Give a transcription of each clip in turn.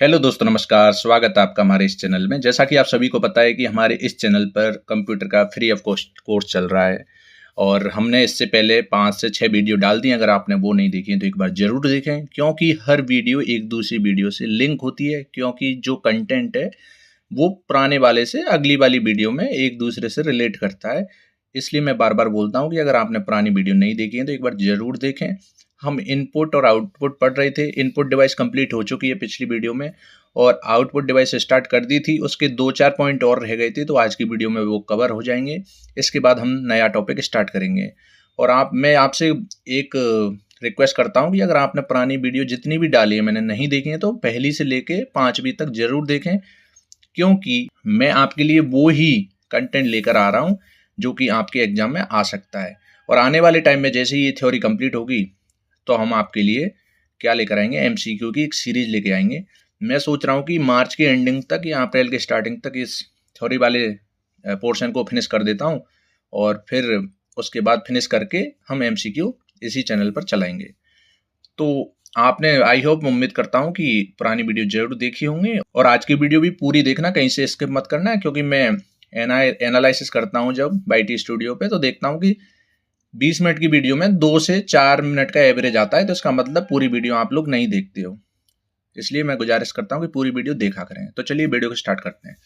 Hello दोस्तों, नमस्कार। स्वागत है आपका हमारे इस चैनल में। जैसा कि आप सभी को पता है कि हमारे इस चैनल पर कंप्यूटर का फ्री ऑफ कॉस्ट कोर्स चल रहा है और हमने इससे पहले 5 से 6 वीडियो डाल दी हैं। अगर आपने वो नहीं देखी हैं तो एक बार ज़रूर देखें, क्योंकि हर वीडियो एक दूसरी वीडियो से लिंक होती है। क्योंकि जो कंटेंट है वो पुराने वाले से अगली वाली वीडियो में एक दूसरे से रिलेट करता है। इसलिए मैं बार बार बोलता हूँ कि अगर आपने पुरानी वीडियो नहीं देखी है तो एक बार ज़रूर देखें। हम इनपुट और आउटपुट पढ़ रहे थे। इनपुट डिवाइस कंप्लीट हो चुकी है पिछली वीडियो में और आउटपुट डिवाइस स्टार्ट कर दी थी। उसके 2-4 पॉइंट और रह गए थे, तो आज की वीडियो में वो कवर हो जाएंगे। इसके बाद हम नया टॉपिक स्टार्ट करेंगे। और मैं आपसे एक रिक्वेस्ट करता हूँ कि अगर आपने पुरानी वीडियो जितनी भी डाली है मैंने नहीं देखी है तो पहली से लेके 5वीं तक जरूर देखें, क्योंकि मैं आपके लिए वो ही कंटेंट लेकर आ रहा हूँ जो कि आपके एग्जाम में आ सकता है। और आने वाले टाइम में जैसे ही ये थ्योरी कंप्लीट होगी तो हम आपके लिए क्या लेकर आएंगे, एमसीक्यू की एक सीरीज लेके आएंगे। मैं सोच रहा हूँ कि मार्च के एंडिंग तक या अप्रैल के स्टार्टिंग तक इस थ्योरी वाले पोर्शन को फिनिश कर देता हूँ और फिर उसके बाद फिनिश करके हम एमसीक्यू इसी चैनल पर चलाएंगे। तो आपने आई होप उम्मीद करता हूँ कि पुरानी वीडियो जरूर देखी होंगी और आज की वीडियो भी पूरी देखना, कहीं से स्किप मत करना है। क्योंकि मैं एनालिसिस करता हूँ जब बाईटी स्टूडियो पे तो देखता हूँ कि 20 मिनट की वीडियो में 2 से 4 मिनट का एवरेज आता है, तो इसका मतलब पूरी वीडियो आप लोग नहीं देखते हो। इसलिए मैं गुजारिश करता हूँ कि पूरी वीडियो देखा करें। तो चलिए वीडियो को स्टार्ट करते हैं।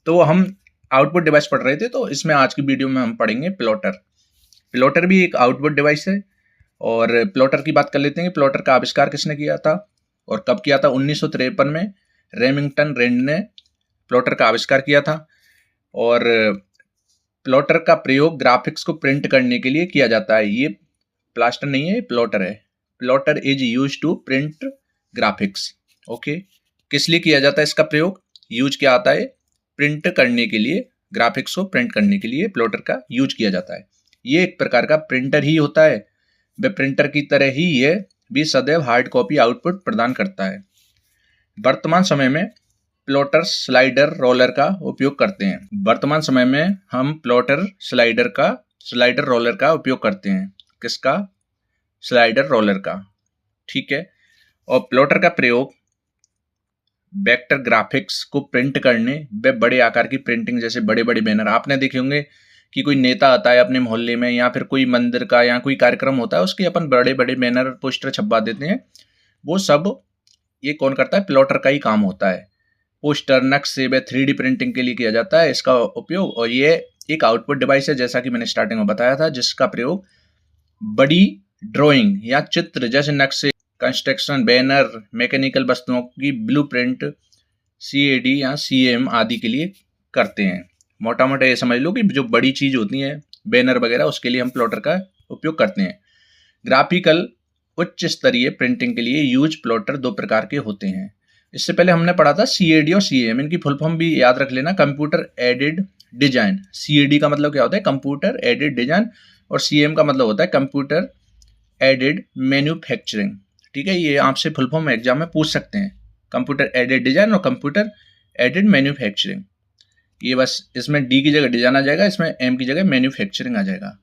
तो हम आउटपुट डिवाइस पढ़ रहे थे, तो इसमें आज की वीडियो में हम पढ़ेंगे प्लॉटर। प्लॉटर भी एक आउटपुट डिवाइस है और प्लॉटर की बात कर लेते हैं कि प्लॉटर का आविष्कार किसने किया था और कब किया था। 1953 में रेमिंगटन रेंड ने प्लॉटर का आविष्कार किया था। और प्लॉटर का प्रयोग ग्राफिक्स को प्रिंट करने के लिए किया जाता है। ये प्लास्टर नहीं है, ये प्लॉटर है। Plotter is use to print graphics. Okay, किस लिए किया जाता है इसका प्रयोग? यूज क्या आता है? प्रिंट करने के लिए, ग्राफिक्स को प्रिंट करने के लिए प्लॉटर का यूज किया जाता है। ये एक प्रकार का प्रिंटर ही होता है। वे प्रिंटर की तरह ही ये भी सदैव हार्ड कॉपी आउटपुट प्रदान करता है। वर्तमान समय में प्लॉटर स्लाइडर रोलर का उपयोग करते हैं। वर्तमान समय में हम प्लॉटर स्लाइडर रोलर का उपयोग करते हैं। किसका? स्लाइडर रोलर का। ठीक है। और प्लॉटर का प्रयोग वेक्टर ग्राफिक्स को प्रिंट करने व बड़े आकार की प्रिंटिंग, जैसे बड़े बड़े बैनर आपने देखे होंगे कि कोई नेता आता है अपने मोहल्ले में या फिर कोई मंदिर का या कोई कार्यक्रम होता है, उसके अपन बड़े बड़े बैनर पोस्टर छपवा देते हैं। वो सब ये कौन करता है? प्लॉटर का ही काम होता है। पोस्टर, नक्शे व 3D प्रिंटिंग के लिए किया जाता है इसका उपयोग। और ये एक आउटपुट डिवाइस है, जैसा कि मैंने स्टार्टिंग में बताया था, जिसका प्रयोग बड़ी ड्राइंग या चित्र जैसे नक्शे, कंस्ट्रक्शन, बैनर, मैकेनिकल वस्तुओं की ब्लूप्रिंट, CAD या CAM आदि के लिए करते हैं। मोटा मोटा ये समझ लो कि जो बड़ी चीज होती है, बैनर वगैरह, उसके लिए हम प्लॉटर का उपयोग करते हैं। ग्राफिकल उच्च स्तरीय प्रिंटिंग के लिए यूज प्लॉटर 2 प्रकार के होते हैं। इससे पहले हमने पढ़ा था CAD और CAM। इनकी फुल फॉर्म भी याद रख लेना। Computer aided design. CAD का मतलब क्या होता है? Computer aided design. और CAM का मतलब होता है कंप्यूटर एडेड मैन्युफैक्चरिंग। ठीक है, ये आपसे फुल फॉर्म एग्जाम में पूछ सकते हैं। कंप्यूटर एडेड डिजाइन और कंप्यूटर एडेड मैन्युफैक्चरिंग। ये बस इसमें D की जगह डिजाइन आ जाएगा, इसमें M की जगह मैन्युफैक्चरिंग आ जाएगा।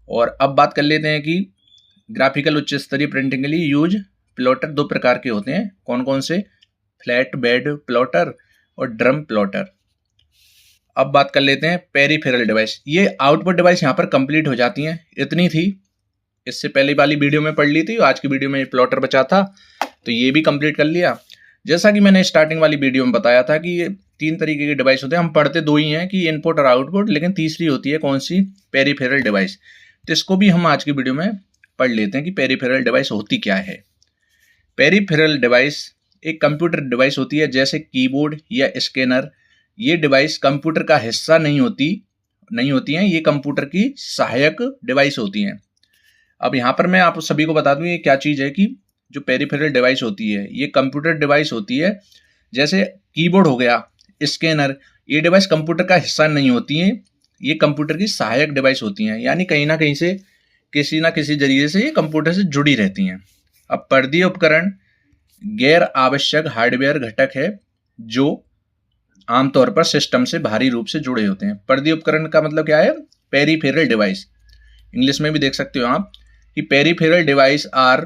और अब बात कर लेते हैं कि ग्राफिकल उच्च स्तरीय प्रिंटिंग के लिए यूज प्लॉटर 2 प्रकार के होते हैं। कौन कौन से? फ्लैट बेड प्लॉटर और ड्रम प्लॉटर। अब बात कर लेते हैं पेरिफेरल डिवाइस। ये आउटपुट डिवाइस यहाँ पर कंप्लीट हो जाती हैं। इतनी थी, इससे पहले वाली वीडियो में पढ़ ली थी। आज की वीडियो में ये प्लॉटर बचा था तो ये भी कंप्लीट कर लिया। जैसा कि मैंने स्टार्टिंग वाली वीडियो में बताया था कि ये 3 तरीके के डिवाइस होते हैं। हम पढ़ते 2 ही हैं कि इनपुट और आउटपुट, लेकिन तीसरी होती है कौन सी? Peripheral device. तो इसको भी हम आज की वीडियो में पढ़ लेते हैं कि पेरिफेरल डिवाइस होती क्या है। पेरिफेरल डिवाइस एक कंप्यूटर डिवाइस होती है, जैसे कीबोर्ड या स्कैनर। ये डिवाइस कंप्यूटर का हिस्सा नहीं होती हैं। ये कंप्यूटर की सहायक डिवाइस होती हैं। अब यहाँ पर मैं आप सभी को बता दूं ये क्या चीज़ है कि जो पेरिफेरल डिवाइस होती है ये कंप्यूटर डिवाइस होती है। जैसे कीबोर्ड हो गया, स्कैनर, ये डिवाइस कंप्यूटर का हिस्सा नहीं होती हैं। ये कंप्यूटर की सहायक डिवाइस होती हैं, यानी कहीं ना कहीं से किसी ना किसी जरिए से ये कंप्यूटर से जुड़ी रहती हैं। अब पर्दीय उपकरण गैर आवश्यक हार्डवेयर घटक है जो आमतौर पर सिस्टम से बाहरी रूप से जुड़े होते हैं। पर्दीय उपकरण का मतलब क्या है? Peripheral device. इंग्लिश में भी देख सकते हो आप कि peripheral device are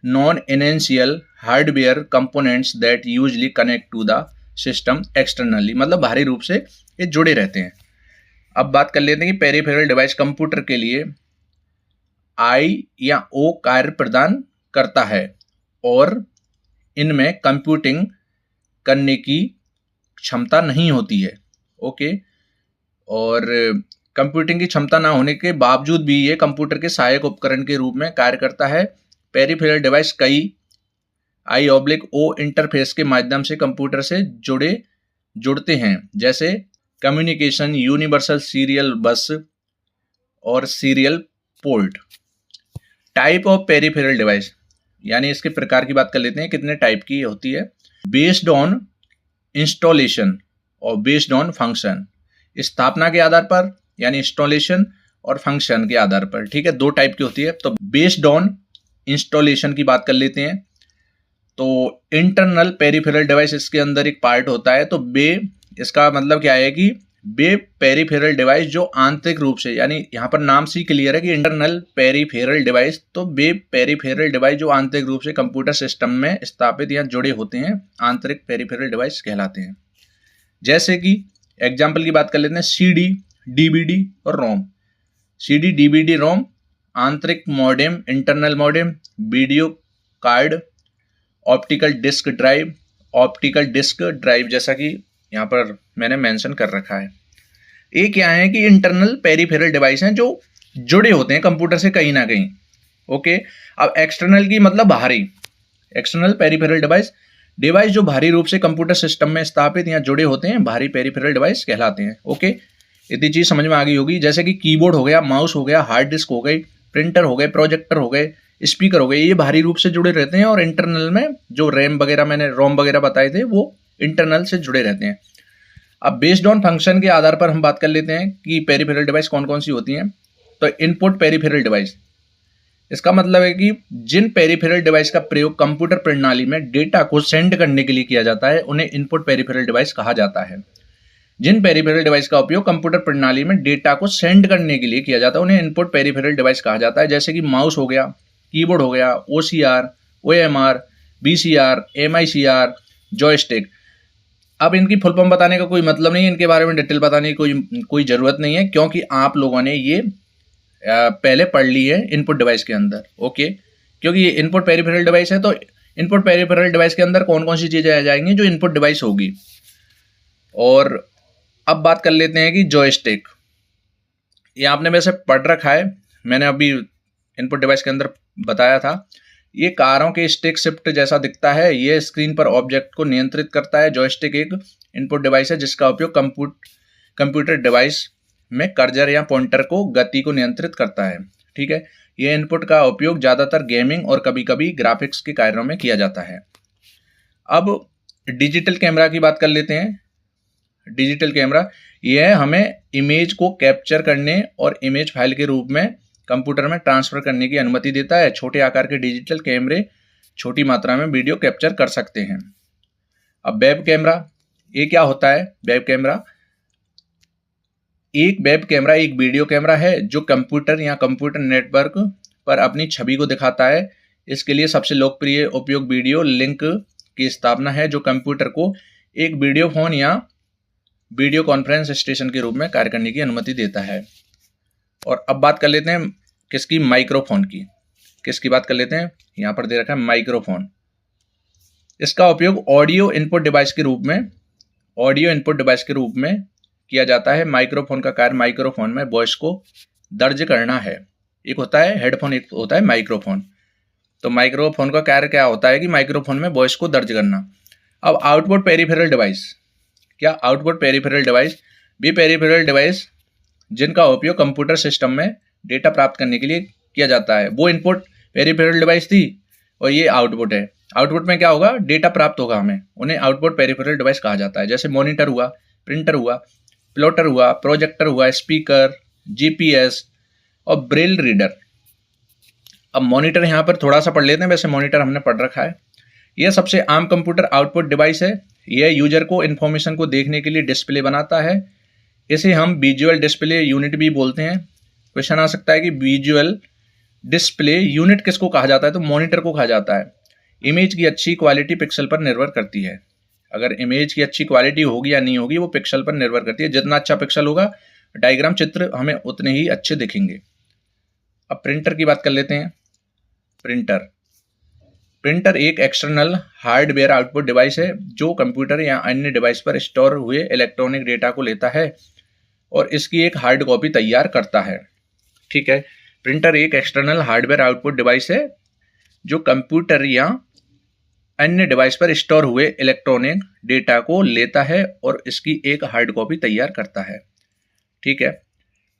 non essential hardware components that usually connect to the system externally, मतलब बाहरी रूप से ये जुड़े रहते हैं। अब बात कर लेते हैं कि पेरिफेरल डिवाइस कंप्यूटर के लिए आई या ओ कार्य प्रदान करता है और इनमें कंप्यूटिंग करने की क्षमता नहीं होती है। ओके, और कंप्यूटिंग की क्षमता ना होने के बावजूद भी ये कंप्यूटर के सहायक उपकरण के रूप में कार्य करता है। पेरिफेरल डिवाइस कई I/O इंटरफेस के माध्यम से कंप्यूटर से जुड़ते हैं, जैसे कम्युनिकेशन, यूनिवर्सल सीरियल बस और serial port. Type of peripheral device, यानी इसके प्रकार की बात कर लेते हैं, कितने टाइप की होती है। बेस्ड ऑन इंस्टॉलेशन और बेस्ड ऑन फंक्शन, स्थापना के आधार पर यानी इंस्टॉलेशन और फंक्शन के आधार पर। ठीक है, दो टाइप की होती है। तो बेस्ड ऑन इंस्टॉलेशन की बात कर लेते हैं। तो इंटरनल पेरिफेरल डिवाइस इसके अंदर एक पार्ट होता है। तो इसका मतलब क्या है कि वे पेरिफेरल डिवाइस जो आंतरिक रूप से, यानी यहाँ पर नाम से ही क्लियर है कि इंटरनल पेरिफेरल डिवाइस, तो वे पेरिफेरल डिवाइस जो आंतरिक रूप से कंप्यूटर सिस्टम में स्थापित या जुड़े होते हैं, आंतरिक पेरिफेरल डिवाइस कहलाते हैं। जैसे कि एग्जाम्पल की बात कर लेते हैं, CD, DVD और रोम। CD, DVD, रोम, आंतरिक modem, internal modem, video card, optical disk drive, जैसा कि यहाँ पर मैंने मेंशन कर रखा है। ये क्या है कि इंटरनल पेरिफेरल डिवाइस हैं जो जुड़े होते हैं कंप्यूटर से कहीं ना कहीं। ओके, अब एक्सटर्नल की मतलब बाहरी। एक्सटर्नल पेरिफेरल डिवाइस जो बाहरी रूप से कंप्यूटर सिस्टम में स्थापित या जुड़े होते हैं, बाहरी पेरिफेरल डिवाइस कहलाते हैं। ओके, इतनी चीज समझ में आ गई होगी। जैसे कि कीबोर्ड हो गया, माउस हो गया, हार्ड डिस्क हो गई, प्रिंटर हो गए, प्रोजेक्टर हो गए, स्पीकर हो गए, ये बाहरी रूप से जुड़े रहते हैं। और इंटरनल में जो रैम वगैरह, मैंने रोम वगैरह बताए थे, वो इंटरनल से जुड़े रहते हैं। अब बेस्ड ऑन फंक्शन के आधार पर हम बात कर लेते हैं कि पेरिफेरल डिवाइस कौन कौन सी होती हैं। तो इनपुट पेरिफेरल डिवाइस, इसका मतलब है कि जिन पेरिफेरल डिवाइस का प्रयोग कंप्यूटर प्रणाली में डेटा को सेंड करने के लिए किया जाता है, उन्हें इनपुट पेरिफेरल डिवाइस कहा जाता है। जिन पेरिफेरल डिवाइस का उपयोग कंप्यूटर प्रणाली में डेटा को सेंड करने के लिए किया जाता है, उन्हें इनपुट पेरिफेरल डिवाइस कहा जाता है। जैसे कि माउस हो गया, कीबोर्ड हो गया, OCR, OMR, VCR, MICR, joystick. अब इनकी फुल फॉर्म बताने का कोई मतलब नहीं है, इनके बारे में डिटेल बताने की कोई ज़रूरत नहीं है, क्योंकि आप लोगों ने ये पहले पढ़ ली है इनपुट डिवाइस के अंदर। ओके, क्योंकि ये इनपुट पेरिफेरल डिवाइस है, तो इनपुट पेरिफेरल डिवाइस के अंदर कौन कौन सी चीज़ें आ जाएंगी जो इनपुट डिवाइस होगी। और अब बात कर लेते हैं कि जॉयस्टिक, ये आपने वैसे पढ़ रखा है, मैंने अभी इनपुट डिवाइस के अंदर बताया था। ये कारों के स्टिक शिफ्ट जैसा दिखता है, ये स्क्रीन पर ऑब्जेक्ट को नियंत्रित करता है। जॉयस्टिक एक इनपुट डिवाइस है जिसका उपयोग कंप्यूटर डिवाइस में कर्सर या पॉइंटर को गति को नियंत्रित करता है। ठीक है, ये इनपुट का उपयोग ज़्यादातर गेमिंग और कभी कभी ग्राफिक्स के कार्यों में किया जाता है। अब डिजिटल कैमरा की बात कर लेते हैं। डिजिटल कैमरा यह हमें इमेज को कैप्चर करने और इमेज फाइल के रूप में कंप्यूटर में ट्रांसफर करने की अनुमति देता है। छोटे आकार के डिजिटल कैमरे छोटी मात्रा में वीडियो कैप्चर कर सकते हैं। अब वेब कैमरा, ये क्या होता है? वेब कैमरा एक वीडियो कैमरा है जो कंप्यूटर या कंप्यूटर नेटवर्क पर अपनी छवि को दिखाता है। इसके लिए सबसे लोकप्रिय उपयोग वीडियो लिंक की स्थापना है, जो कंप्यूटर को एक वीडियो फोन या वीडियो कॉन्फ्रेंस स्टेशन के रूप में कार्य करने की अनुमति देता है। और अब बात कर लेते हैं किसकी? माइक्रोफोन की। किसकी बात कर लेते हैं? यहाँ पर दे रखा है माइक्रोफोन। इसका उपयोग ऑडियो इनपुट डिवाइस के रूप में किया जाता है। माइक्रोफोन का कार्य माइक्रोफोन में वॉइस को दर्ज करना है। एक होता है हेडफोन, एक होता है माइक्रोफोन। तो माइक्रोफोन का कार्य क्या होता है कि माइक्रोफोन में वॉइस को दर्ज करना। अब आउटपुट पेरिफेरल डिवाइस, क्या आउटपुट पेरिफेरल डिवाइस? वे पेरिफेरल डिवाइस जिनका उपयोग कंप्यूटर सिस्टम में डेटा प्राप्त करने के लिए किया जाता है। वो इनपुट पेरिफेरल डिवाइस थी और ये आउटपुट है। आउटपुट में क्या होगा? डेटा प्राप्त होगा हमें, उन्हें आउटपुट पेरिफेरल डिवाइस कहा जाता है। जैसे मॉनिटर हुआ, प्रिंटर हुआ, प्लॉटर हुआ, प्रोजेक्टर हुआ, स्पीकर, GPS और ब्रेल रीडर। अब मॉनिटर यहाँ पर थोड़ा सा पढ़ लेते हैं, वैसे मॉनिटर हमने पढ़ रखा है। यह सबसे आम कंप्यूटर आउटपुट डिवाइस है। यह यूजर को इन्फॉर्मेशन को देखने के लिए डिस्प्ले बनाता है। इसे हम विजुअल डिस्प्ले यूनिट भी बोलते हैं। क्वेश्चन आ सकता है कि डिस्प्ले यूनिट किसको कहा जाता है? तो मॉनिटर को कहा जाता है। इमेज की अच्छी क्वालिटी पिक्सल पर निर्भर करती है। अगर इमेज की अच्छी क्वालिटी होगी या नहीं होगी वो पिक्सल पर निर्भर करती है। जितना अच्छा पिक्सल होगा डायग्राम चित्र हमें उतने ही अच्छे दिखेंगे। अब प्रिंटर की बात कर लेते हैं। प्रिंटर एक एक्सटर्नल हार्डवेयर आउटपुट डिवाइस है जो कंप्यूटर या अन्य डिवाइस पर स्टोर हुए इलेक्ट्रॉनिक डेटा को लेता है और इसकी एक हार्ड कॉपी तैयार करता है। ठीक है, प्रिंटर एक एक्सटर्नल हार्डवेयर आउटपुट डिवाइस है जो कंप्यूटर या अन्य डिवाइस पर स्टोर हुए इलेक्ट्रॉनिक डेटा को लेता है और इसकी एक हार्ड कॉपी तैयार करता है। ठीक है,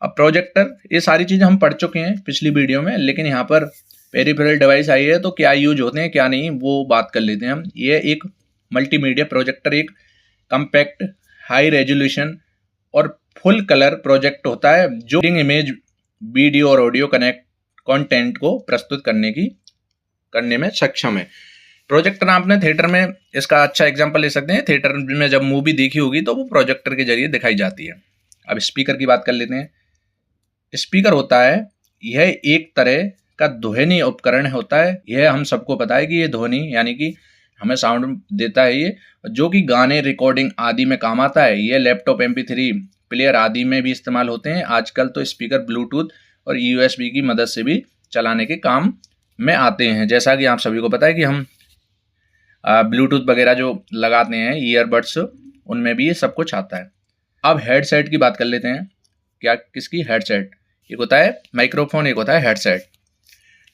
अब प्रोजेक्टर, ये सारी चीज़ें हम पढ़ चुके हैं पिछली वीडियो में, लेकिन यहाँ पर पेरिफेरल डिवाइस आई है तो क्या यूज होते हैं क्या नहीं वो बात कर लेते हैं हम। ये एक मल्टीमीडिया प्रोजेक्टर एक कम्पैक्ट, हाई रेजोल्यूशन और फुल कलर प्रोजेक्ट होता है जो इमेज, वीडियो और ऑडियो कंटेंट को प्रस्तुत करने में सक्षम है। प्रोजेक्टर आपने थिएटर में इसका अच्छा एग्जांपल ले सकते हैं। थिएटर में जब मूवी देखी होगी तो वो प्रोजेक्टर के जरिए दिखाई जाती है। अब स्पीकर की बात कर लेते हैं। स्पीकर होता है, यह एक तरह का ध्वनि उपकरण होता है। यह हम सबको पता है कि ये ध्वनि यानी कि हमें साउंड देता है ये, जो कि गाने रिकॉर्डिंग आदि में काम आता है। ये लैपटॉप, MP3 प्लेयर आदि में भी इस्तेमाल होते हैं। आजकल तो स्पीकर ब्लूटूथ और USB की मदद से भी चलाने के काम में आते हैं। जैसा कि आप सभी को पता है कि हम ब्लूटूथ वगैरह जो लगाते हैं, ईयरबड्स, उनमें भी ये सब कुछ आता है। अब हेडसेट की बात कर लेते हैं। क्या किसकी? हेडसेट। एक होता है माइक्रोफोन, एक होता है हेडसेट।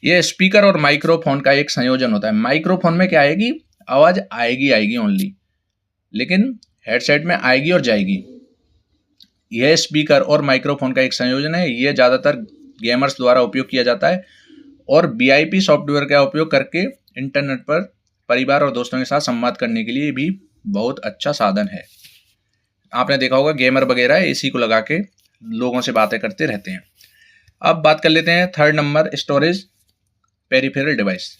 ये स्पीकर और माइक्रोफोन का एक संयोजन होता है। माइक्रोफोन में क्या आएगी? आवाज़ आएगी ओनली, लेकिन हेडसेट में आएगी और जाएगी। यह स्पीकर और माइक्रोफोन का एक संयोजन है। यह ज़्यादातर गेमर्स द्वारा उपयोग किया जाता है और VIP सॉफ्टवेयर का उपयोग करके इंटरनेट पर परिवार और दोस्तों के साथ संवाद करने के लिए भी बहुत अच्छा साधन है। आपने देखा होगा गेमर वगैरह इसी को लगा के लोगों से बातें करते रहते हैं। अब बात कर लेते हैं third number, storage peripheral device.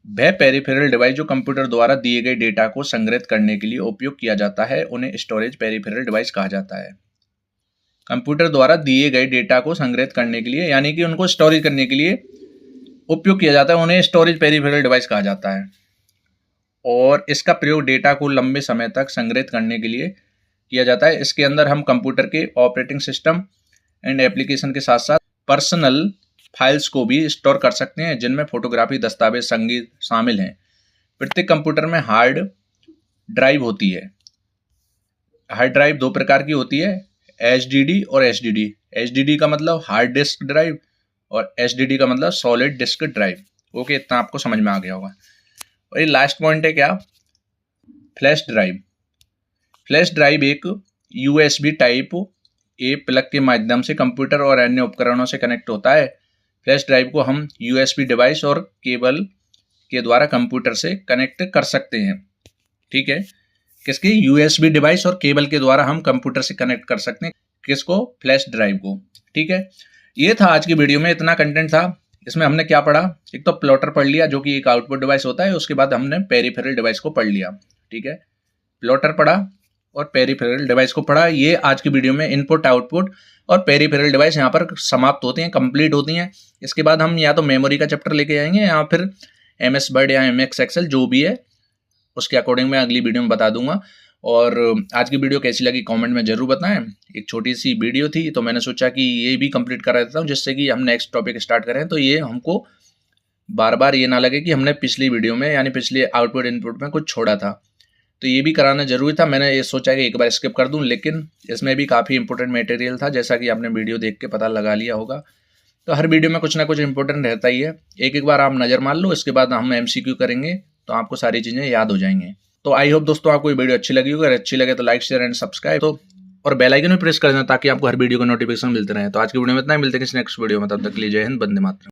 वह पेरिफेरल डिवाइस जो कंप्यूटर द्वारा दिए गए डेटा को संग्रहित करने के लिए उपयोग किया जाता है उन्हें स्टोरेज पेरिफेरल डिवाइस कहा जाता है। कंप्यूटर द्वारा दिए गए डेटा को संग्रहित करने के लिए यानी कि उनको स्टोरेज करने के लिए उपयोग किया जाता है, उन्हें स्टोरेज पेरिफेरल डिवाइस कहा जाता है। और इसका प्रयोग डेटा को लंबे समय तक संग्रहित करने के लिए किया जाता है। इसके अंदर हम कंप्यूटर के ऑपरेटिंग सिस्टम एंड एप्लीकेशन के साथ साथ पर्सनल फाइल्स को भी स्टोर कर सकते हैं, जिनमें फोटोग्राफी, दस्तावेज, संगीत शामिल हैं। प्रत्येक कंप्यूटर में हार्ड ड्राइव होती है। हार्ड ड्राइव दो प्रकार की होती है, HDD और SSD। HDD का मतलब हार्ड डिस्क ड्राइव और SSD का मतलब सॉलिड डिस्क ड्राइव। ओके, इतना आपको समझ में आ गया होगा। और ये लास्ट पॉइंट है क्या? Flash drive. फ्लैश ड्राइव एक USB टाइप ए प्लग के माध्यम से कंप्यूटर और अन्य उपकरणों से कनेक्ट होता है। फ्लैश ड्राइव को हम USB डिवाइस और केबल के द्वारा कंप्यूटर से कनेक्ट कर सकते हैं। ठीक है, किसके? USB डिवाइस और केबल के द्वारा हम कंप्यूटर से कनेक्ट कर सकते हैं। किसको? फ्लैश ड्राइव को। ठीक है, ये था आज की वीडियो में, इतना कंटेंट था। इसमें हमने क्या पढ़ा? एक तो प्लॉटर पढ़ लिया जो कि एक आउटपुट डिवाइस होता है, उसके बाद हमने पेरिफेरल डिवाइस को पढ़ लिया। ठीक है, प्लॉटर पढ़ा और पेरिफेरल डिवाइस को पढ़ा। ये आज की वीडियो में इनपुट, आउटपुट और पेरिफेरल डिवाइस यहाँ पर समाप्त होती हैं, कंप्लीट होती हैं। इसके बाद हम या तो मेमोरी का चैप्टर लेके आएंगे या फिर MS वर्ड या MX एक्सेल जो भी है उसके अकॉर्डिंग मैं अगली वीडियो में बता दूंगा। और आज की वीडियो कैसी लगी कमेंट में जरूर बताएं। एक छोटी सी वीडियो थी तो मैंने सोचा कि ये भी कंप्लीट करा देता हूँ, जिससे कि हम नेक्स्ट टॉपिक स्टार्ट करें तो ये हमको बार बार ये ना लगे कि हमने पिछली वीडियो में यानी पिछले आउटपुट इनपुट में कुछ छोड़ा था। तो ये भी कराना जरूरी था। मैंने ये सोचा कि एक बार स्किप कर दूं, लेकिन इसमें भी काफ़ी इंपॉर्टेंट मटेरियल था, जैसा कि आपने वीडियो देख के पता लगा लिया होगा। तो हर वीडियो में कुछ ना कुछ इंपॉर्टेंट रहता ही है। एक बार आप नज़र मार लो, इसके बाद हम MCQ करेंगे तो आपको सारी चीज़ें याद हो जाएंगी। तो आई होप दोस्तों आपको ये वीडियो अच्छी लगी होगी। अगर अच्छी लगे तो लाइक, शेयर एंड सब्सक्राइब तो और बेल आइकन भी प्रेस कर देना ताकि आपको हर वीडियो का नोटिफिकेशन मिलते रहे। तो आज की वीडियो में इतना ही, मिलते हैं किसी नेक्स्ट वीडियो में। तब तक के लिए जय हिंद, वंदे मातरम।